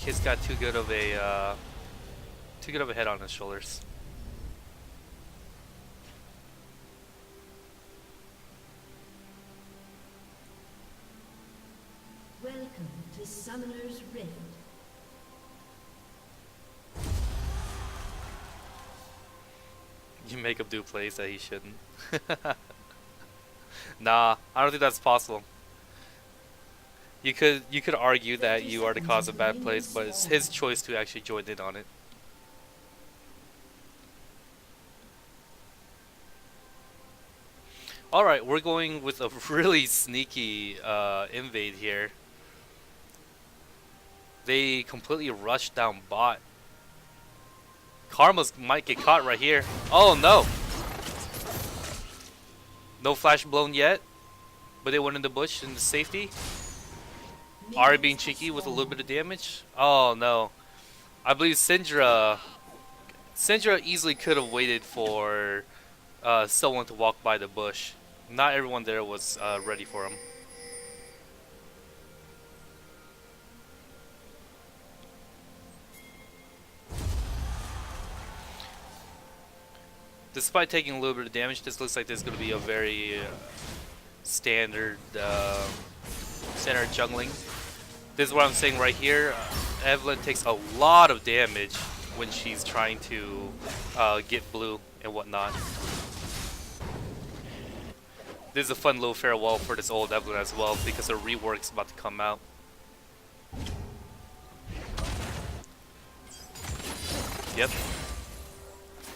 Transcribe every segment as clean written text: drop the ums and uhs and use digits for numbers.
kid's got too good of a head on his shoulders. Welcome to Summoner's Rift. You make him do plays that he shouldn't. Nah, I don't think that's possible. You could argue that you are the cause of bad plays, but it's his choice to actually join in on it. Alright, we're going with a really sneaky invade here. They completely rushed down bot. Karma's might get caught right here. Oh no! No flash blown yet, but they went in the bush in the safety. Ari being cheeky with a little bit of damage. Oh no. I believe Syndra easily could have waited for someone to walk by the bush. Not everyone there was ready for him. Despite taking a little bit of damage, this looks like this is going to be a very standard jungling. This is what I'm saying right here. Evelyn takes a lot of damage when she's trying to get blue and whatnot. This is a fun little farewell for this old Evelyn as well, because her rework's about to come out. Yep.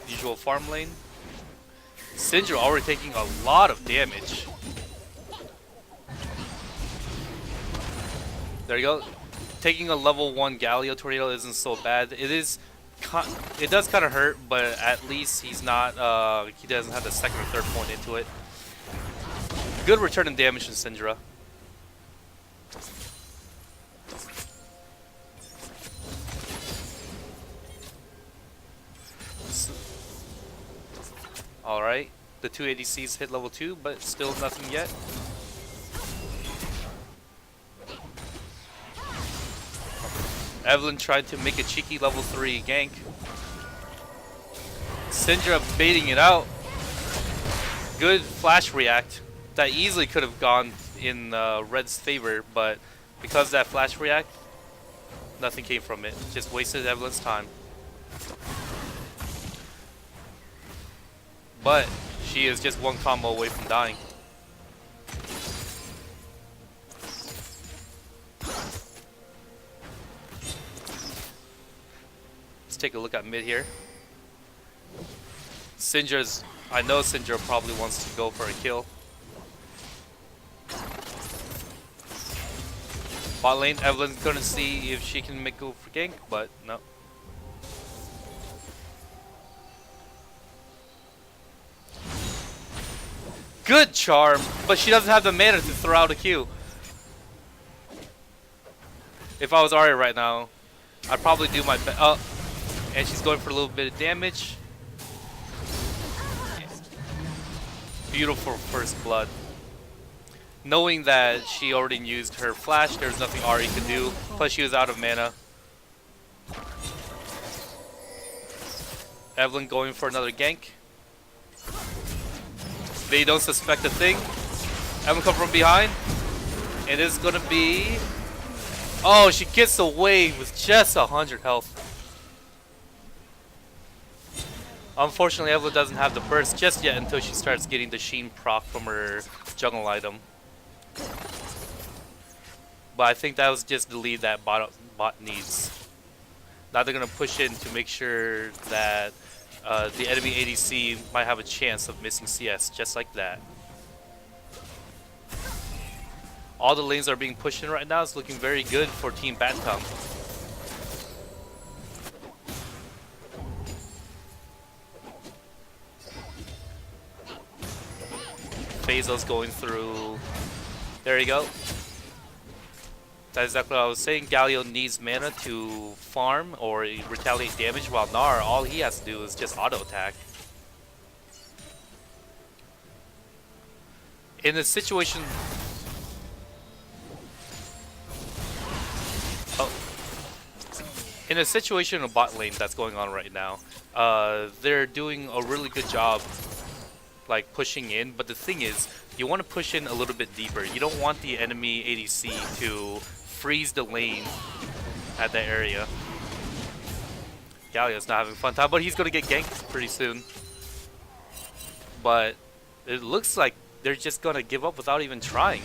Usual farm lane. Syndra already taking a lot of damage. There you go. Taking a level 1 Galio tornado isn't so bad. It does kind of hurt, but at least he's not. He doesn't have the second or third point into it. Good return in damage from Syndra. Alright, the two ADCs hit level 2, but still nothing yet. Evelyn tried to make a cheeky level 3 gank. Syndra baiting it out. Good flash react. That easily could have gone in Red's favor, but because of that flash react, nothing came from it. Just wasted Evelyn's time. But she is just one combo away from dying. Let's take a look at mid here. I know Syndra probably wants to go for a kill. Bot lane, Evelyn's gonna see if she can make go for gank, but no. Good charm, but she doesn't have the mana to throw out a Q. If I was Ari right now, I'd probably do my best. Oh, and she's going for a little bit of damage. Beautiful first blood. Knowing that she already used her flash, there's nothing Ari could do. Plus she was out of mana. Evelyn going for another gank. They don't suspect a thing. Evelyn come from behind. And it's gonna be... Oh, she gets away with just 100 health. Unfortunately, Evelyn doesn't have the burst just yet until she starts getting the Sheen proc from her jungle item. But I think that was just the lead that bot needs. Now they're going to push in to make sure that the enemy ADC might have a chance of missing CS, just like that. All the lanes are being pushed in right now. It's looking very good for Team Bantam. Phazo's going through. There you go. That's exactly what I was saying. Galio needs mana to farm or retaliate damage, while Gnar, all he has to do is just auto attack. In a situation... Oh. in a situation in bot lane that's going on right now, they're doing a really good job like pushing in, but the thing is, you want to push in a little bit deeper. You don't want the enemy ADC to freeze the lane at that area. Galio's not having fun time, but he's gonna get ganked pretty soon. But it looks like they're just gonna give up without even trying.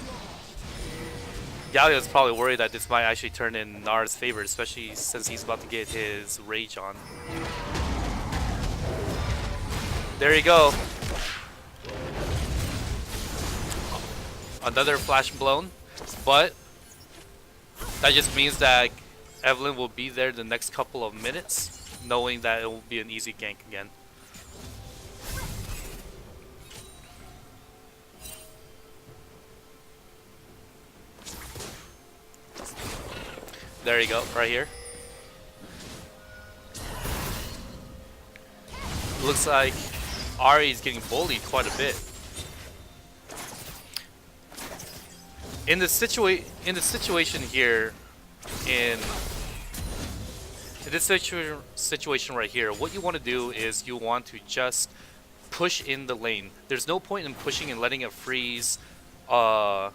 Galio's probably worried that this might actually turn in Nara's favor, especially since he's about to get his rage on. There you go. Another flash blown, but that just means that Evelyn will be there the next couple of minutes, knowing that it will be an easy gank again. There you go, right here. Looks like Ahri is getting bullied quite a bit. In the situation here, in this situation right here, what you want to do is you want to just push in the lane. There's no point in pushing and letting it freeze around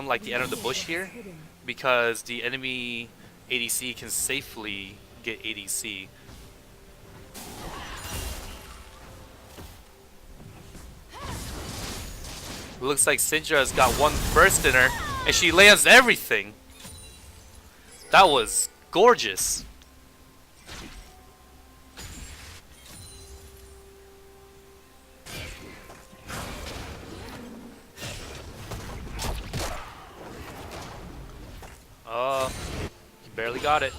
like the end of the bush here, because the enemy ADC can safely get ADC. Looks like Syndra's got one burst in her, and she lands everything. That was gorgeous. He barely got it.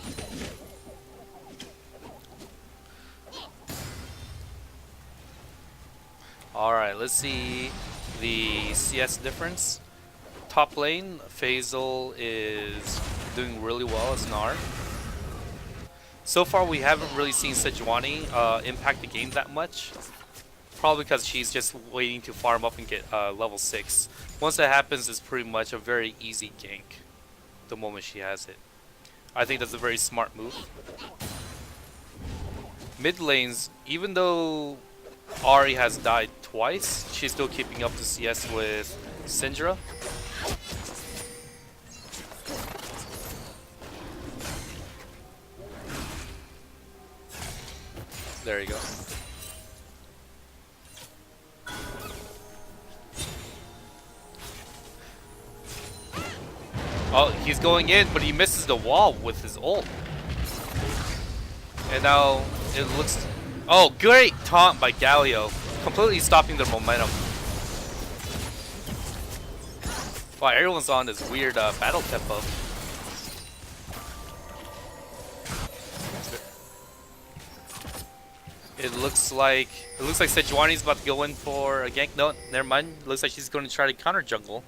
Alright, let's see the CS difference. Top lane, Faisal is doing really well as Gnar. So far we haven't really seen Sejuani impact the game that much. Probably because she's just waiting to farm up and get level 6. Once that happens, it's pretty much a very easy gank the moment she has it. I think that's a very smart move. Mid lanes, even though Ahri has died twice, she's still keeping up the CS with Syndra. There you go. Oh, he's going in, but he misses the wall with his ult. And now it looks... Oh, great taunt by Galio. Completely stopping their momentum. Wow, everyone's on this weird battle tempo. It looks like Sejuani's about to go in for a gank. No, never mind. Looks like she's going to try to counter jungle.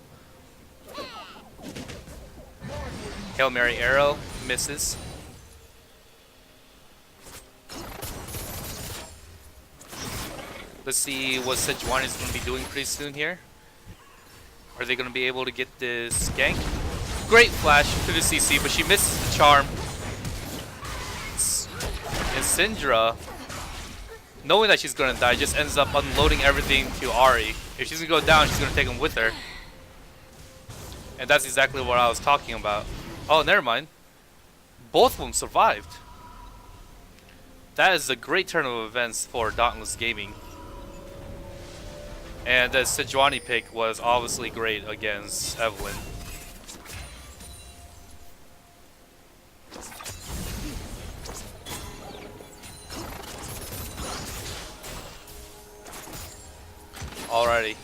Hail Mary arrow misses. Let's see what Sejuani's going to be doing pretty soon here. Are they going to be able to get this gank? Great flash to the CC, but she misses the charm. And Syndra, knowing that she's going to die, just ends up unloading everything to Ahri. If she's going to go down, she's going to take him with her. And that's exactly what I was talking about. Oh, never mind. Both of them survived. That is a great turn of events for Dauntless Gaming. And the Sejuani pick was obviously great against Evelyn. Alrighty.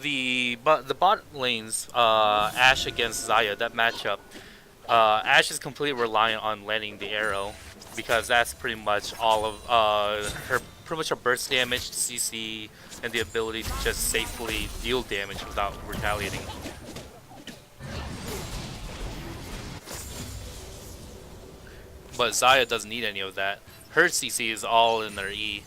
The bot lanes, Ashe against Xayah, that matchup, Ashe is completely reliant on landing the arrow, because that's pretty much all of her burst damage, CC, and the ability to just safely deal damage without retaliating. But Xayah doesn't need any of that. Her CC is all in their E.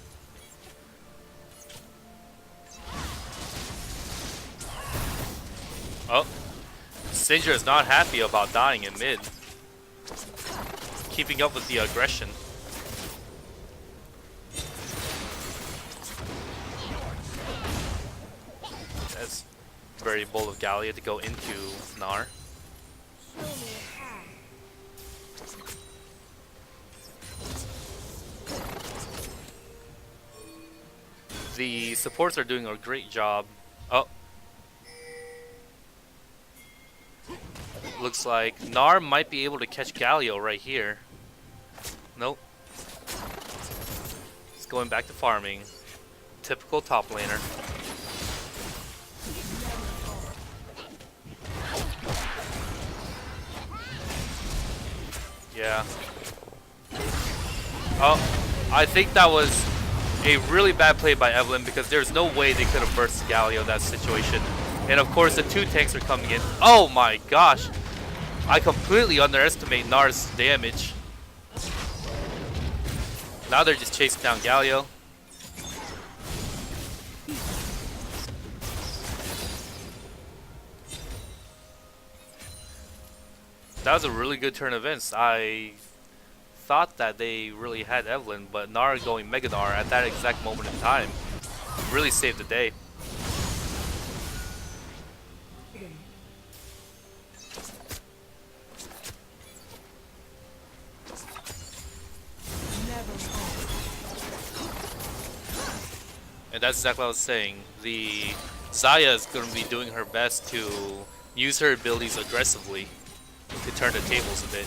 Oh, Syndra is not happy about dying in mid. Keeping up with the aggression. That's very bold of Gallia to go into Gnar. The supports are doing a great job. Oh. Looks like Gnar might be able to catch Galio right here. Nope. He's going back to farming. Typical top laner. Yeah. Oh, I think that was a really bad play by Evelyn because there's no way they could have burst Galio in that situation. And of course the two tanks are coming in. Oh my gosh. I completely underestimate Gnar's damage. Now they're just chasing down Galio. That was a really good turn of events. I thought that they really had Evelyn, but Gnar going Mega Gnar at that exact moment in time really saved the day. And that's exactly what I was saying. The Xayah is going to be doing her best to use her abilities aggressively to turn the tables a bit.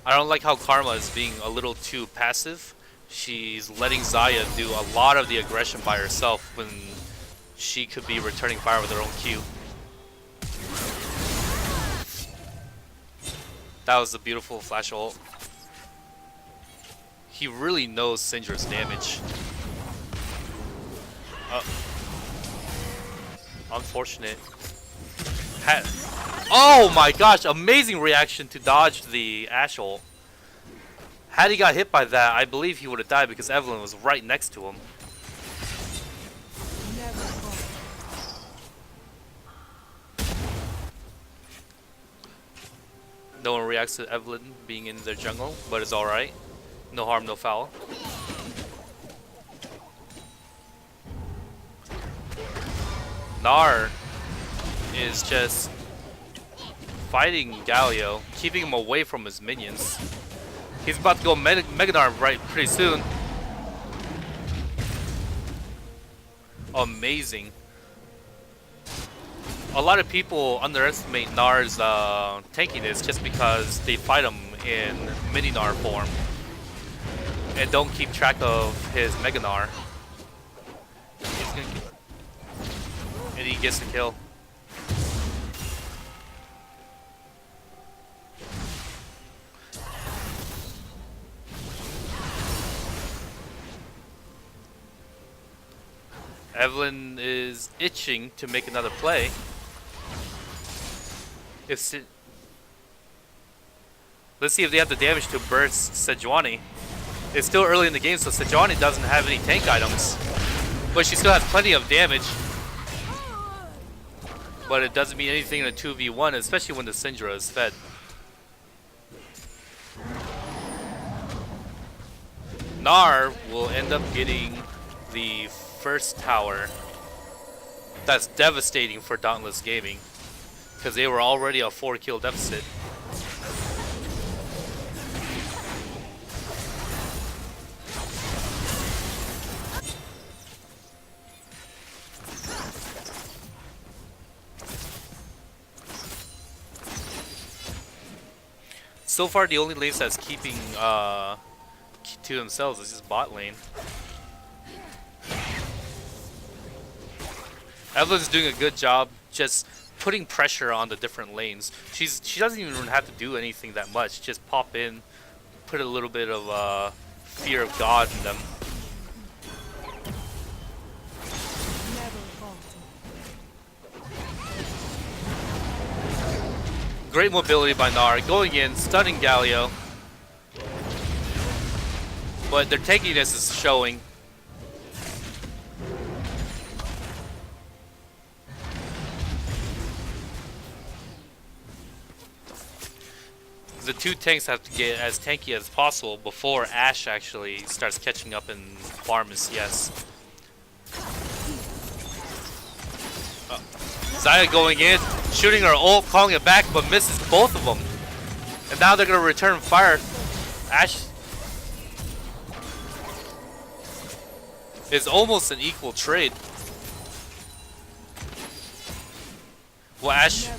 I don't like how Karma is being a little too passive. She's letting Xayah do a lot of the aggression by herself when she could be returning fire with her own Q. That was a beautiful flash ult. He really knows Syndra's damage. Unfortunate. Oh my gosh, amazing reaction to dodge the Ashe ult. Had he got hit by that, I believe he would have died because Evelyn was right next to him. No one reacts to Evelyn being in their jungle, but it's alright. No harm, no foul. Gnar is just fighting Galio, keeping him away from his minions. He's about to go Mega Gnar right pretty soon. Amazing. A lot of people underestimate Gnar's tankiness just because they fight him in mini Gnar form and don't keep track of his Mega Gnar. And he gets the kill. Evelyn is itching to make another play. Let's see if they have the damage to burst Sejuani. It's still early in the game, so Sejuani doesn't have any tank items. But she still has plenty of damage. But it doesn't mean anything in a 2v1, especially when the Syndra is fed. Gnar will end up getting the first tower. That's devastating for Dauntless Gaming, because they were already a 4-kill deficit. So far, the only lanes that's keeping to themselves is just bot lane. Evelyn's doing a good job just putting pressure on the different lanes. She doesn't even have to do anything that much. Just pop in, put a little bit of fear of God in them. Great mobility by Gnar, going in, stunning Galio. But their tankiness is showing. The two tanks have to get as tanky as possible before Ashe actually starts catching up and farming CS. Xayah going in, shooting her ult, calling it back, but misses both of them. And now they're going to return fire. Ashe is almost an equal trade. Well, Ashe...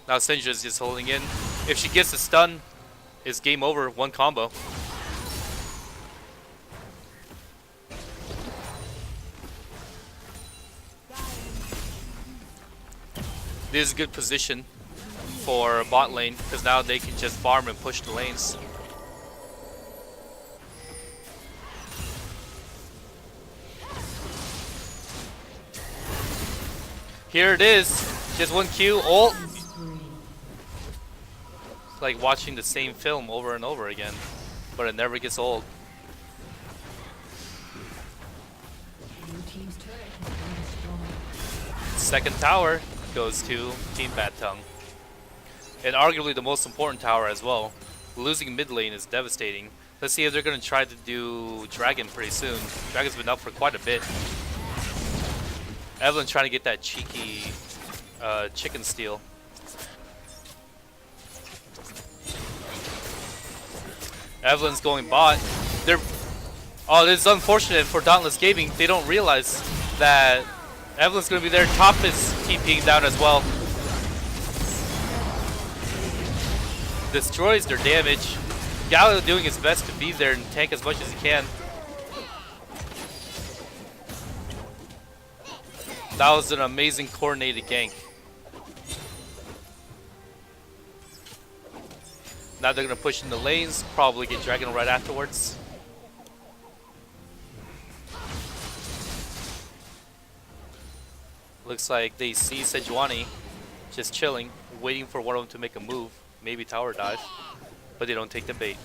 Now Syndra's just holding in. If she gets a stun, it's game over. One combo. This is a good position for bot lane because now they can just farm and push the lanes. Here it is. Just one Q, ult. It's like watching the same film over and over again, but it never gets old. Second tower goes to Team Battung. And arguably the most important tower as well. Losing mid lane is devastating. Let's see if they're going to try to do Dragon pretty soon. Dragon's been up for quite a bit. Evelyn trying to get that cheeky chicken steal. Evelyn's going bot. Oh, this is unfortunate for Dauntless Gaming. They don't realize that Evelyn's going to be there. Top is TPing down as well. Destroys their damage. Galio doing his best to be there and tank as much as he can. That was an amazing coordinated gank. Now they're going to push in the lanes, probably get Dragon right afterwards. Looks like they see Sejuani just chilling, waiting for one of them to make a move, maybe tower dive, but they don't take the bait.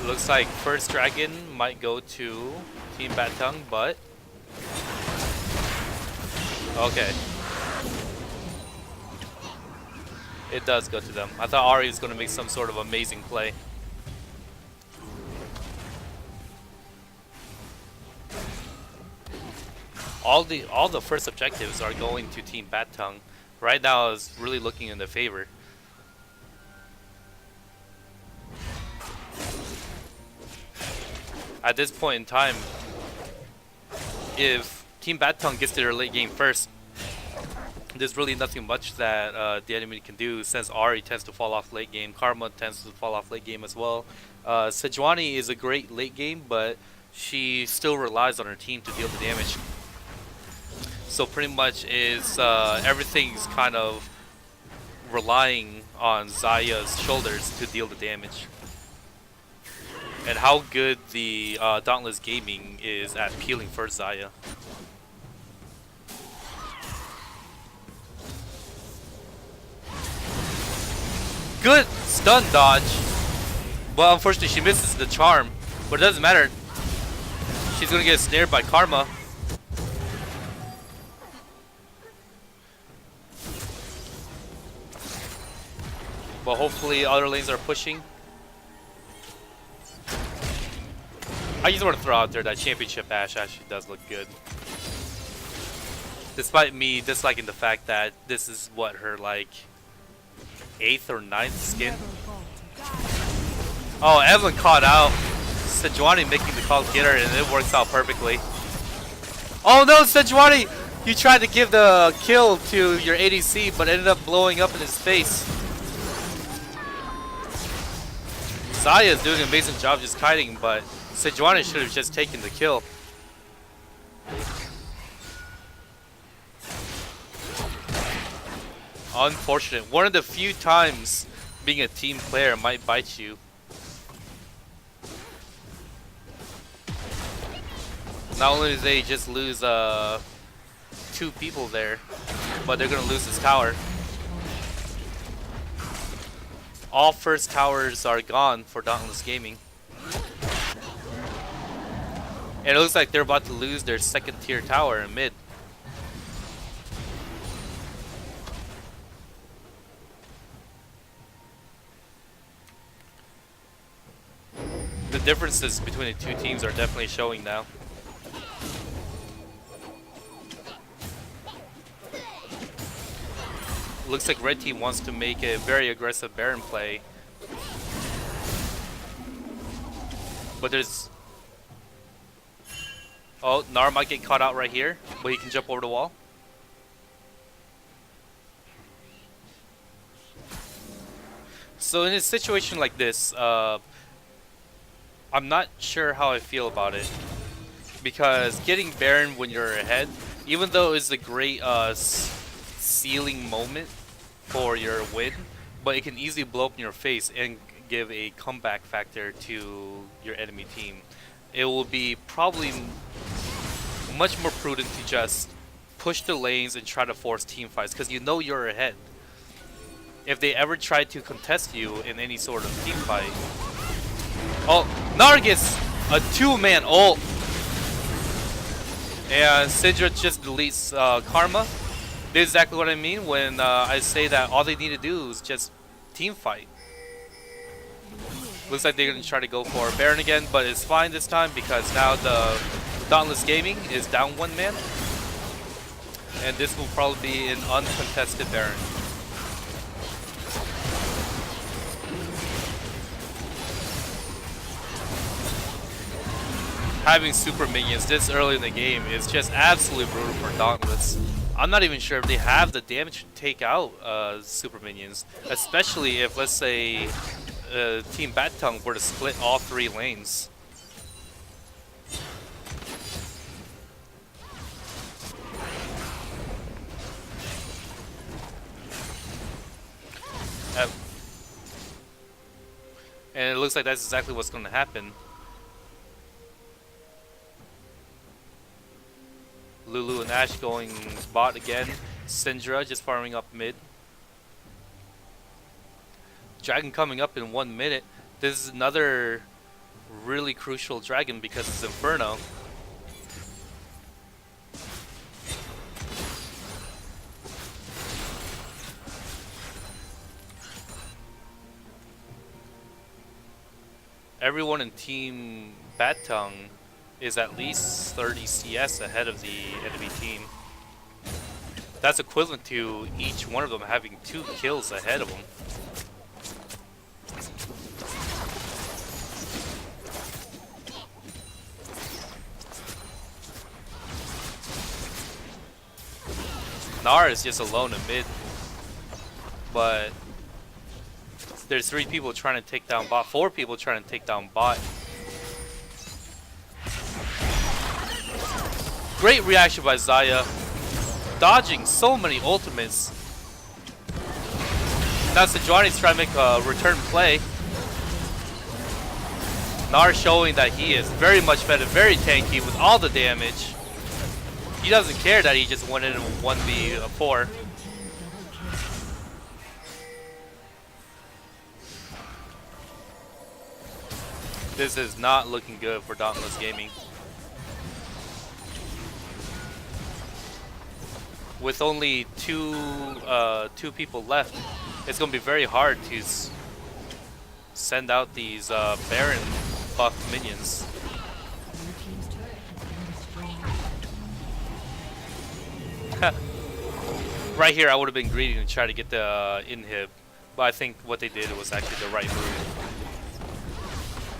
Looks like first Dragon might go to Team Battung, but okay. It does go to them. I thought Ahri was going to make some sort of amazing play. All the first objectives are going to Team Battung. Right now is really looking in their favor. At this point in time, if Team Battung gets to their late game first, there's really nothing much that the enemy can do, since Ahri tends to fall off late game. Karma tends to fall off late game as well. Sejuani is a great late game, but she still relies on her team to deal the damage. So pretty much is everything's kind of relying on Xayah's shoulders to deal the damage. And how good the Dauntless Gaming is at peeling for Xayah. Good stun dodge. Well, unfortunately she misses the charm, but it doesn't matter. She's gonna get snared by Karma. But hopefully other lanes are pushing. I just want to throw out there that Championship Ashe actually does look good. Despite me disliking the fact that this is what her like 8th or 9th skin. Oh, Evelyn caught out. Sejuani making the call to get her, and it works out perfectly. Oh no, Sejuani! You tried to give the kill to your ADC, but ended up blowing up in his face. Xayah is doing an amazing job just kiting, but Sejuani should have just taken the kill. Unfortunate. One of the few times being a team player might bite you. Not only do they just lose 2 people there, but they're gonna lose this tower. All first towers are gone for Dauntless Gaming. And it looks like they're about to lose their second tier tower in mid. The differences between the two teams are definitely showing now. Looks like red team wants to make a very aggressive Baron play. But there's... Oh, Gnar might get caught out right here, but he can jump over the wall. So in a situation like this, I'm not sure how I feel about it. Because getting Baron when you're ahead, even though it's a great sealing moment for your win, but it can easily blow up in your face and give a comeback factor to your enemy team. It will be probably much more prudent to just push the lanes and try to force team fights, because you know you're ahead. If they ever try to contest you in any sort of team fight... Oh, Gnar gets a 2-man ult! And Syndra just deletes Karma. This is exactly what I mean when I say that all they need to do is just team fight. Looks like they're going to try to go for Baron again, but it's fine this time because now the Dauntless Gaming is down 1 man. And this will probably be an uncontested Baron. Having super minions this early in the game is just absolutely brutal for Dauntless. I'm not even sure if they have the damage to take out super minions, especially if, let's say, Team Bat Tongue were to split all 3 lanes. And it looks like that's exactly what's going to happen. Lulu and Ashe going bot again. Syndra just farming up mid. Dragon coming up in 1 minute. This is another really crucial dragon because it's Inferno. Everyone in Team Bat Tongue is at least 30 CS ahead of the enemy team. That's equivalent to each one of them having 2 kills ahead of them. Gnar is just alone in mid, but there's 3 people trying to take down bot, 4 people trying to take down bot. Great reaction by Xayah, dodging so many ultimates. Now Sejuani's trying to make a return play. Gnar showing that he is very much better, very tanky with all the damage. He doesn't care that he just went in 1v4. This is not looking good for Dauntless Gaming. With only two people left, it's going to be very hard to send out these Baron buff minions. Right here, I would have been greedy and try to get the inhib, but I think what they did was actually the right move.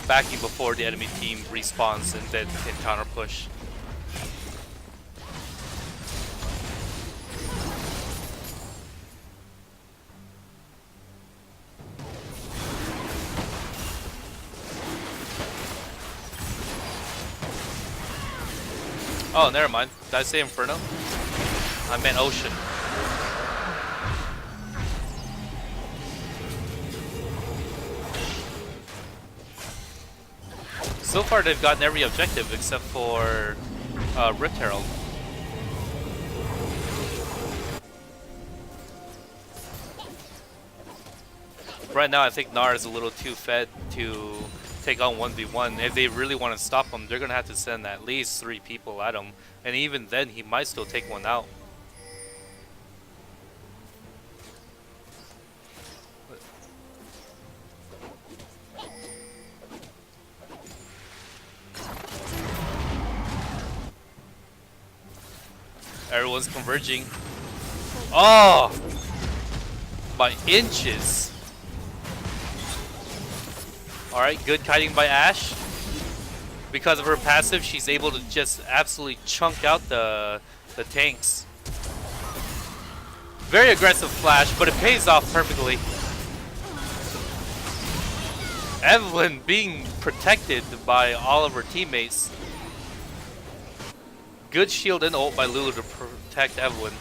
Backing before the enemy team respawns and then can counter push. Oh, never mind. Did I say Inferno? I meant Ocean. So far, they've gotten every objective except for Rift Herald. Right now, I think Gnar is a little too fed to take on 1v1. If they really want to stop him, they're gonna have to send at least 3 people at him, and even then, he might still take one out. Everyone's converging. Oh! By inches. Alright, good kiting by Ashe. Because of her passive, she's able to just absolutely chunk out the tanks. Very aggressive flash, but it pays off perfectly. Evelyn being protected by all of her teammates. Good shield and ult by Lulu to protect Evelyn.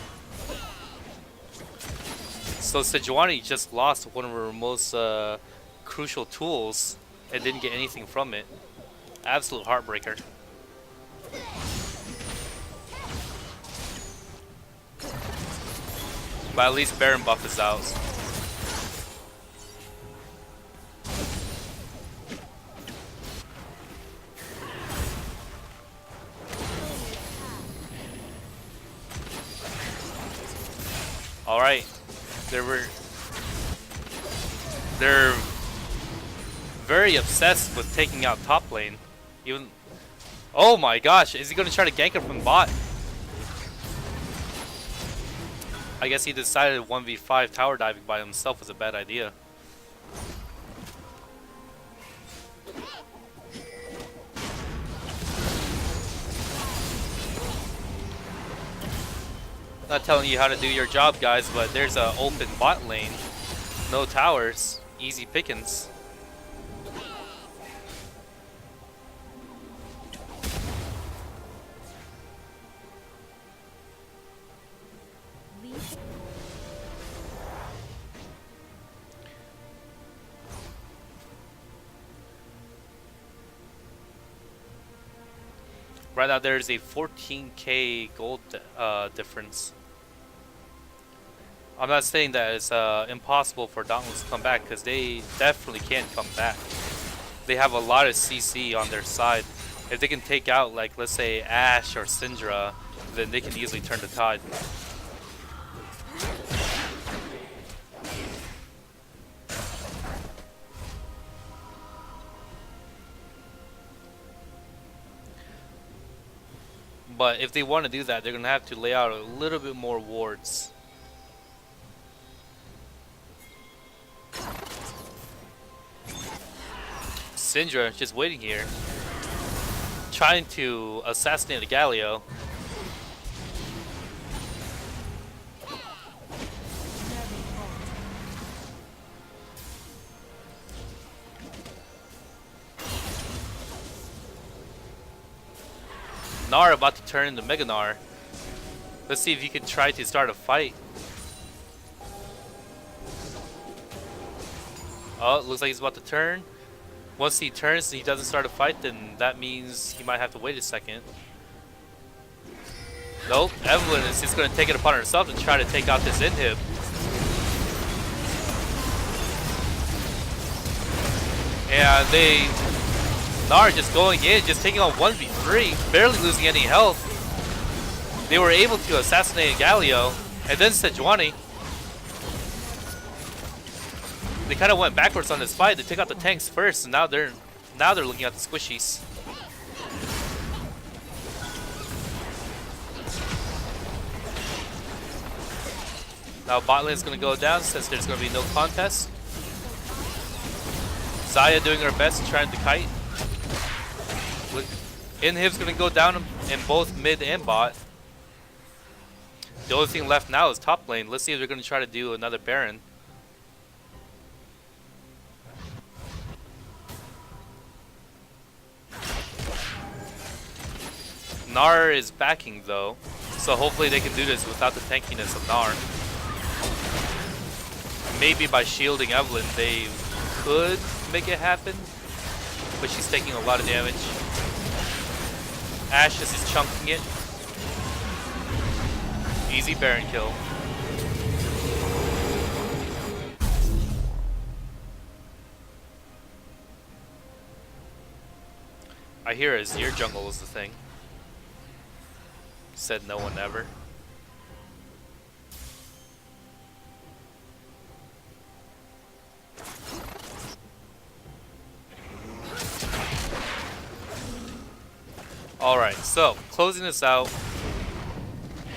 So Sejuani just lost one of her most crucial tools and didn't get anything from it. Absolute heartbreaker. But at least Baron buff is out. Alright. They're very obsessed with taking out top lane. Even, oh my gosh, is he gonna try to gank him from bot? I guess he decided 1v5 tower diving by himself was a bad idea. Not telling you how to do your job, guys, but there's an open bot lane. No towers. Easy pickings. Right now there's a 14k gold difference. I'm not saying that it's impossible for Dauntless to come back, because they definitely can come back. They have a lot of CC on their side. If they can take out, like, let's say Ashe or Syndra, then they can easily turn the tide. But if they want to do that, they're going to have to lay out a little bit more wards. Syndra just waiting here, trying to assassinate the Galio. Gnar about to turn into Mega Gnar. Let's see if he can try to start a fight. Oh, it looks like he's about to turn. Once he turns and he doesn't start a fight, then that means he might have to wait a second. Nope, Evelyn is just going to take it upon herself and try to take out this inhib. And Gnar just going in, just taking on 1v3, barely losing any health. They were able to assassinate Galio, and then Sejuani. They kind of went backwards on this fight. They took out the tanks first, and now they're looking at the squishies. Now bot lane is going to go down since there's going to be no contest. Xayah doing her best trying to kite. Inhib's going to go down in both mid and bot. The only thing left now is top lane. Let's see if they're going to try to do another Baron. Gnar is backing though, so hopefully they can do this without the tankiness of Gnar. Maybe by shielding Evelyn they could make it happen, but she's taking a lot of damage. Ashe is chunking it. Easy Baron kill. I hear Azir jungle is the thing. Said no one ever. Alright, so closing this out.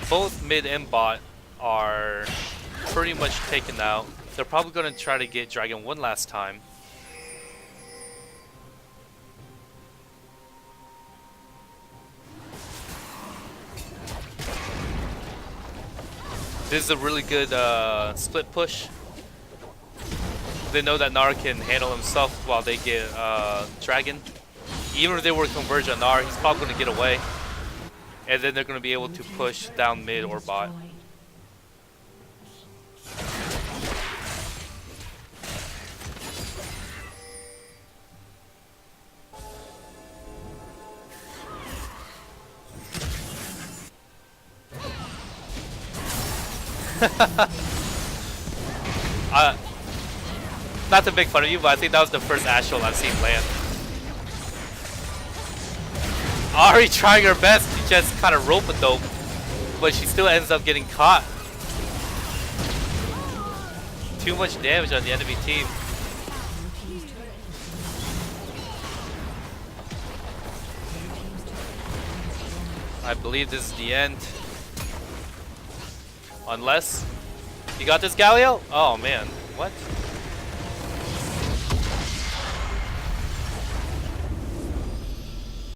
Both mid and bot are pretty much taken out. They're probably going to try to get Dragon one last time. This is a really good split push. They know that Nar can handle himself while they get Dragon. Even if they were to converge on Nar, he's probably going to get away. And then they're going to be able to push down mid or bot. Not to make fun of you, but I think that was the first Astral I've seen land. Ahri trying her best to just kind of rope a dope, but she still ends up getting caught. Too much damage on the enemy team. I believe this is the end. Unless... You got this, Galio? Oh man, what?